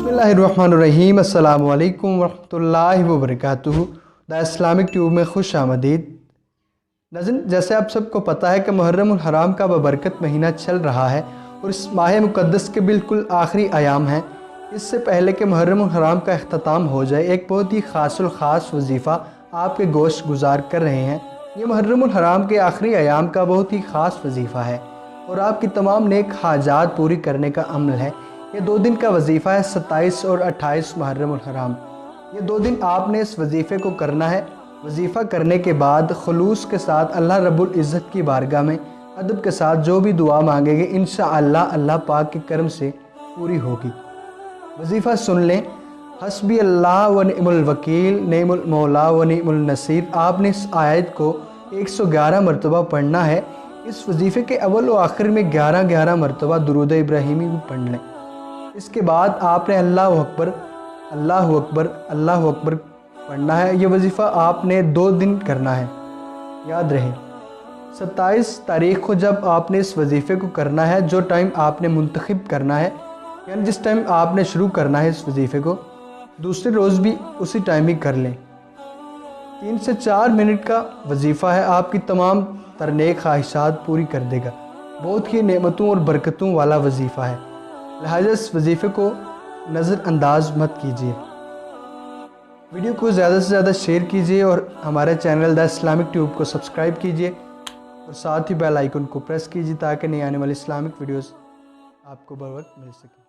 बिस्मिल्लाहिर्रहमानिर्रहीम। अस्सलामु अलैकुम वरहमतुल्लाहि वबरकातुहू। द इस्लामिक ट्यूब में खुश आमदीद। नाज़रीन, जैसे आप सबको पता है कि मुहर्रमुल हराम का बबरकत महीना चल रहा है और इस माह मुक़द्दस के बिल्कुल आखिरी अयाम हैं। इससे पहले कि मुहर्रमुल हराम का अख्ताम हो जाए, एक बहुत ही ख़ास वजीफ़ा आपके गोश गुजार कर रहे हैं। ये मुहर्रमुल हराम के आखिरी अयाम का बहुत ही ख़ास वजीफ़ा है और आपकी तमाम नेक हाजात पूरी करने का अमल है। ये 2 दिन का वजीफ़ा है, 27 और 28 मुहर्रमुल हराम। ये 2 दिन आपने इस वजीफ़े को करना है। वजीफ़ा करने के बाद खुलूस के साथ अल्लाह रब्बुल इज़्ज़त की बारगाह में अदब के साथ जो भी दुआ मांगेंगे इंशाअल्लाह अल्लाह पाक के करम से पूरी होगी। वजीफ़ा सुन लें। हस्बी अल्लाह व निअमुल वकील, नेमुल मौला व निअमुल नसीर। आपने इस आयत को 111 मरतबा पढ़ना है। इस वजीफ़े के अव्वल व आखिर में 11 मरतबा दुरूद इब्राहिमी भी पढ़ लें। इसके बाद आपने अल्लाहु अकबर अल्लाहु अकबर अल्लाहु अकबर पढ़ना है। ये वजीफ़ा आपने 2 दिन करना है। याद रहे 27 तारीख़ को जब आपने इस वजीफ़े को करना है, जो टाइम आपने मुंतखब करना है, यानी जिस टाइम आपने शुरू करना है इस वजीफ़े को, दूसरे रोज़ भी उसी टाइम ही कर लें। 3 से 4 मिनट का वजीफ़ा है, आपकी तमाम तरनेक ख्वाहिशात पूरी कर देगा। बहुत ही नेमतों और बरकतों वाला वजीफ़ा है, लिहाजा इस वजीफ़े को नज़रअंदाज मत कीजिए। वीडियो को ज़्यादा से ज़्यादा शेयर कीजिए और हमारे चैनल द इस्लामिक ट्यूब को सब्सक्राइब कीजिए और साथ ही बेल आइकन को प्रेस कीजिए ताकि नई आने वाली इस्लामिक वीडियोस आपको बर वक्त मिल सके।